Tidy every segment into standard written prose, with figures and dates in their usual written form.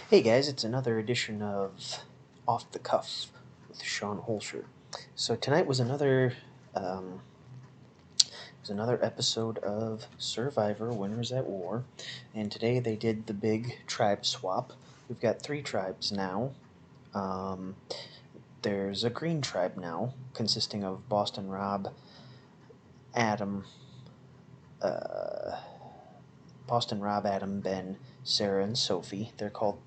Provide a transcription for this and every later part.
Hey guys, it's another edition of Off the Cuff with Sean Holscher. So tonight um, was another episode of Survivor: Winners at War, and today they did the big tribe swap. We've got three tribes now. Um, there's a green tribe now, consisting of Boston Rob, Adam, uh, Ben, Sarah, and Sophie. They're called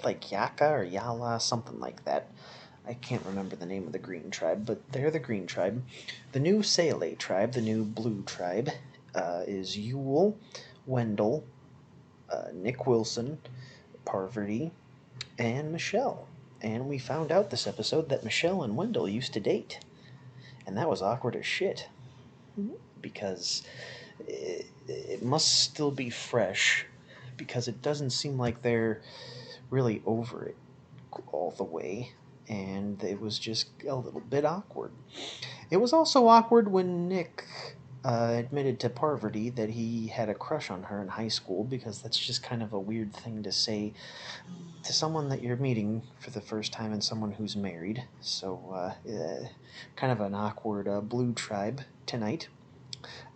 like Yaka or Yala, something like that. I can't remember the name of the green tribe, but they're the green tribe. The new Sele tribe, the new blue tribe, is Yule, Wendell, Nick Wilson, Parvati, and Michelle. And we found out this episode that Michelle and Wendell used to date. And that was awkward as shit. Because it must still be fresh. Because it doesn't seem like they're really over it all the way. And it was just a little bit awkward. It was also awkward when Nick admitted to Parvati that he had a crush on her in high school, because that's just kind of a weird thing to say to someone that you're meeting for the first time and someone who's married. So, kind of an awkward blue tribe tonight.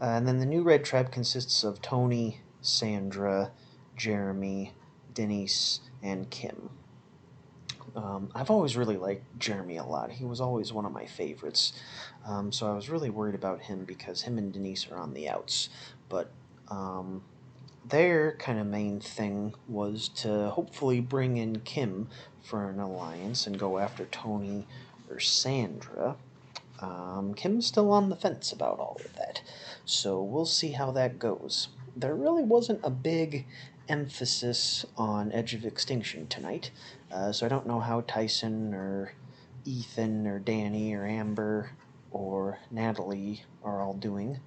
And then the new red tribe consists of Tony, Sandra, Jeremy, Denise, and Kim. I've always really liked Jeremy a lot. He was always one of my favorites. So I was really worried about him because him and Denise are on the outs. But um, their kind of main thing was to hopefully bring in Kim for an alliance and go after Tony or Sandra. Kim's still on the fence about all of that, so we'll see how that goes. There really wasn't a big emphasis on Edge of Extinction tonight, so I don't know how Tyson or Ethan or Danny or Amber or Natalie are all doing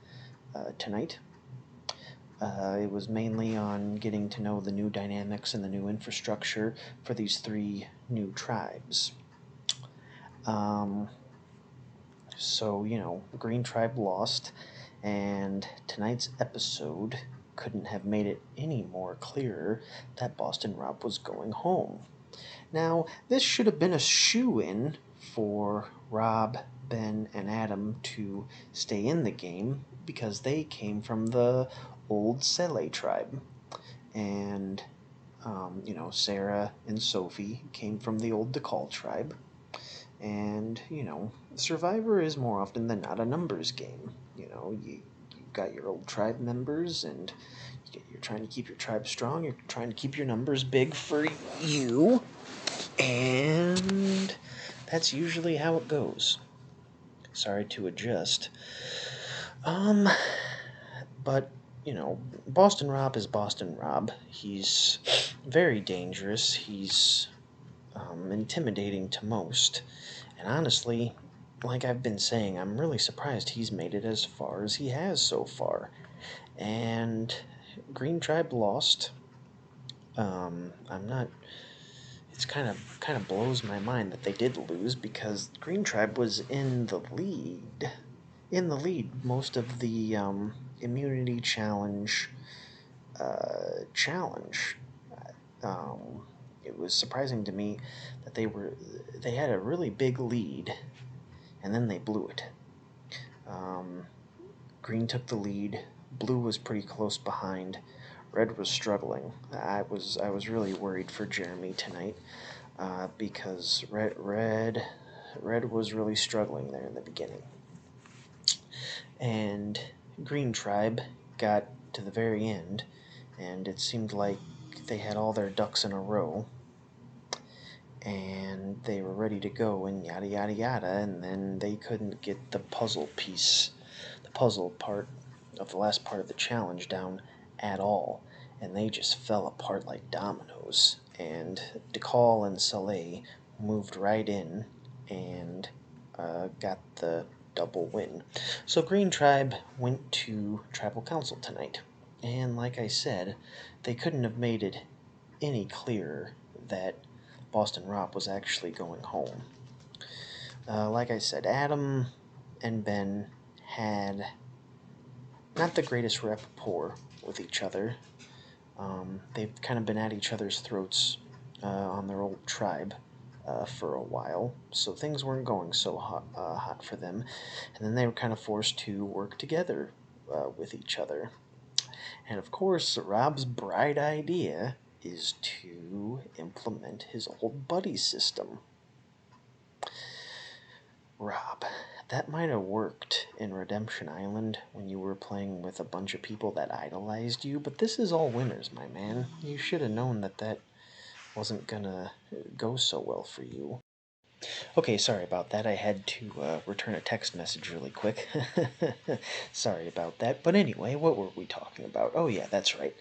tonight. It was mainly on getting to know the new dynamics and the new infrastructure for these three new tribes. Um, so, Green Tribe lost, and tonight's episode couldn't have made it any more clearer that Boston Rob was going home. Now, this should have been a shoe-in for Rob, Ben, and Adam to stay in the game because they came from the old Sele tribe. And, Sarah and Sophie came from the old DeCall tribe. And, Survivor is more often than not a numbers game. You've got your old tribe members, and you're trying to keep your tribe strong. You're trying to keep your numbers big for you. And that's usually how it goes. Sorry to adjust. But, Boston Rob is Boston Rob. He's very dangerous. He's intimidating to most. And honestly, like I've been saying, I'm really surprised he's made it as far as he has so far. And Green Tribe lost. I'm not. It's kind of blows my mind that they did lose, because Green Tribe was in the lead. In the lead most of the immunity challenge. Challenge. It was surprising to me that they had a really big lead, and then they blew it. Um, Green took the lead. Blue was pretty close behind. Red was struggling. I was really worried for Jeremy tonight, because Red was really struggling there in the beginning. And Green Tribe got to the very end, and it seemed like they had all their ducks in a row, and they were ready to go, and yada yada yada, and then they couldn't get the puzzle part of the last part of the challenge down at all, and they just fell apart like dominoes. And DeCall and Saleh moved right in and got the double win. So Green Tribe went to Tribal Council tonight, and like I said, they couldn't have made it any clearer that Boston Rob was actually going home. Like I said, Adam and Ben had not the greatest rapport with each other. They've kind of been at each other's throats on their old tribe for a while, so things weren't going so hot for them, and then they were kind of forced to work together with each other. And of course, Rob's bright idea is to implement his old buddy system. Rob, that might have worked in Redemption Island when you were playing with a bunch of people that idolized you, but this is all winners, my man. You should have known that that wasn't gonna go so well for you. Okay, sorry about that. I had to return a text message really quick. Sorry about that. But anyway, what were we talking about? Oh, yeah, that's right.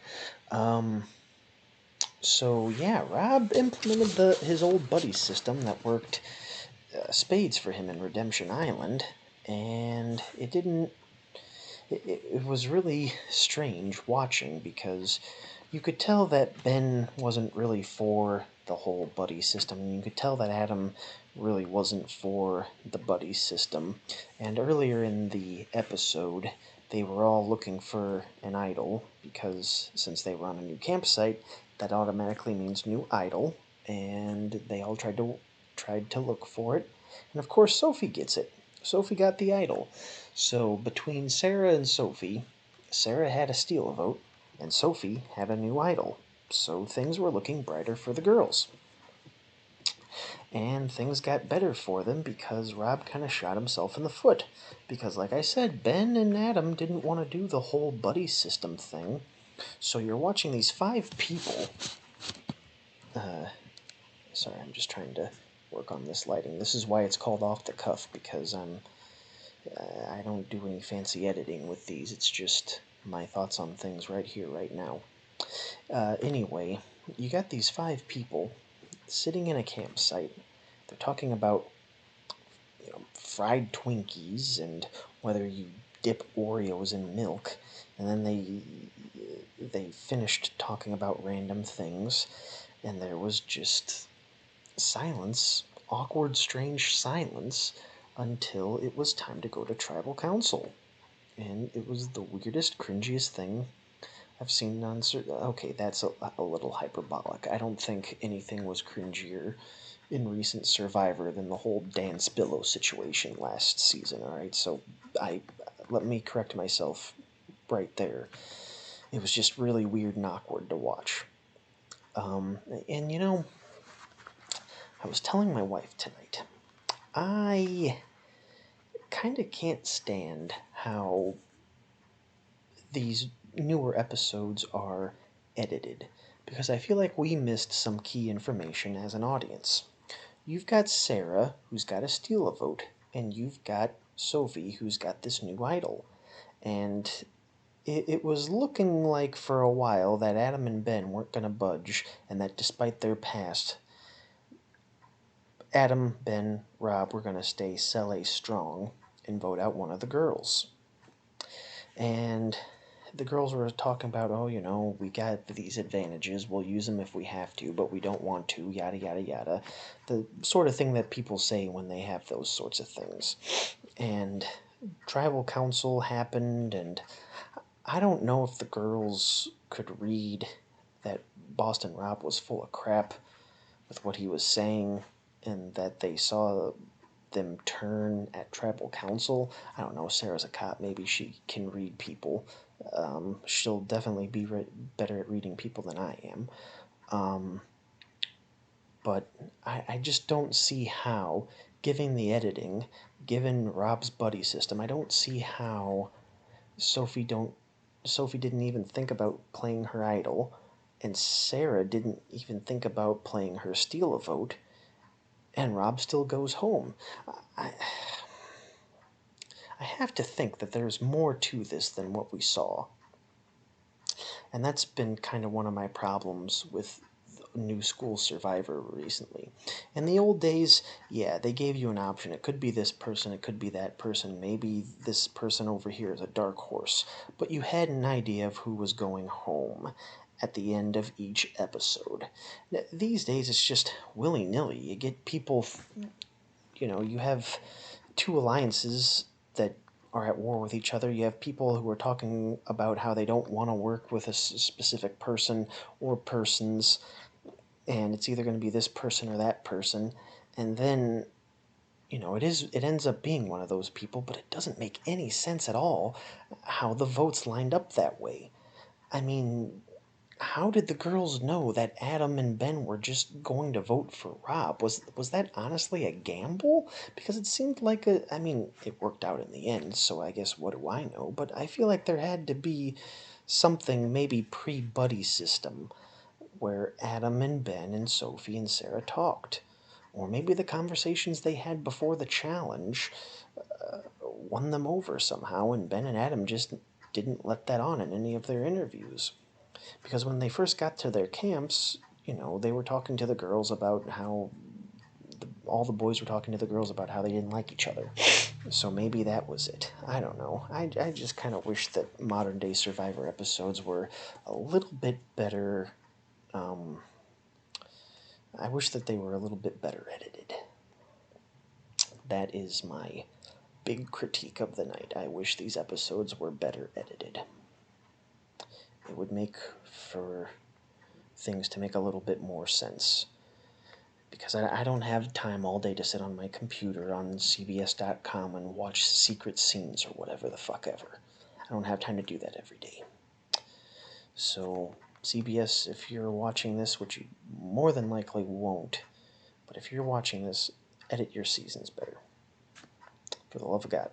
Um, so, yeah, Rob implemented his old buddy system that worked spades for him in Redemption Island, and it didn't. It was really strange watching because you could tell that Ben wasn't really for the whole buddy system. You could tell that Adam really wasn't for the buddy system. And earlier in the episode, they were all looking for an idol because since they were on a new campsite, that automatically means new idol. And they all tried to look for it. And of course, Sophie gets it. Sophie got the idol. So between Sarah and Sophie, Sarah had a steal a vote, and Sophie had a new idol. So things were looking brighter for the girls. And things got better for them because Rob kind of shot himself in the foot. Because, like I said, Ben and Adam didn't want to do the whole buddy system thing. So you're watching these 5 people. Sorry, I'm just trying to work on this lighting. This is why it's called off the cuff, because I don't do any fancy editing with these. It's just my thoughts on things right here, right now. Anyway, you got these 5 people sitting in a campsite. They're talking about fried Twinkies and whether you dip Oreos in milk. And then they finished talking about random things, and there was just silence, awkward, strange silence, until it was time to go to tribal council. And it was the weirdest, cringiest thing I've seen on. Okay, that's a little hyperbolic. I don't think anything was cringier in recent Survivor than the whole Dan Spillo situation last season. All right, so I let me correct myself right there. It was just really weird and awkward to watch. And I was telling my wife tonight, I kind of can't stand how these newer episodes are edited because I feel like we missed some key information as an audience. You've got Sarah, who's got to steal a vote, and you've got Sophie, who's got this new idol. And it was looking like for a while that Adam and Ben weren't going to budge, and that despite their past, Adam, Ben, Rob were going to stay Cele strong and vote out one of the girls. And the girls were talking about, oh, we got these advantages, we'll use them if we have to, but we don't want to, yada, yada, yada. The sort of thing that people say when they have those sorts of things. And tribal council happened, and I don't know if the girls could read that Boston Rob was full of crap with what he was saying, and that they saw them turn at tribal council. I don't know, Sarah's a cop, maybe she can read people. She'll definitely be better at reading people than I am. But I just don't see how, given the editing, given Rob's buddy system, I don't see how Sophie didn't even think about playing her idol, and Sarah didn't even think about playing her steal a vote, and Rob still goes home. I, I have to think that there's more to this than what we saw. And that's been kind of one of my problems with New School Survivor recently. In the old days, yeah, they gave you an option. It could be this person, it could be that person, maybe this person over here is a dark horse. But you had an idea of who was going home at the end of each episode. These days, it's just willy-nilly. You get people, you have 2 alliances that are at war with each other. You have people who are talking about how they don't want to work with a specific person or persons, and it's either going to be this person or that person, and then it ends up being one of those people, but it doesn't make any sense at all how the votes lined up that way. I mean, how did the girls know that Adam and Ben were just going to vote for Rob? Was that honestly a gamble? Because it seemed like I mean, it worked out in the end, so I guess what do I know? But I feel like there had to be something maybe pre-buddy system where Adam and Ben and Sophie and Sarah talked. Or maybe the conversations they had before the challenge won them over somehow, and Ben and Adam just didn't let that on in any of their interviews. Because when they first got to their camps, they were talking to the girls about how all the boys were talking to the girls about how they didn't like each other. So maybe that was it. I don't know. I just kind of wish that modern day Survivor episodes were a little bit better. Um, I wish that they were a little bit better edited. That is my big critique of the night. I wish these episodes were better edited. It would make for things to make a little bit more sense. Because I don't have time all day to sit on my computer on CBS.com and watch secret scenes or whatever the fuck ever. I don't have time to do that every day. So, CBS, if you're watching this, which you more than likely won't, but if you're watching this, edit your seasons better. For the love of God.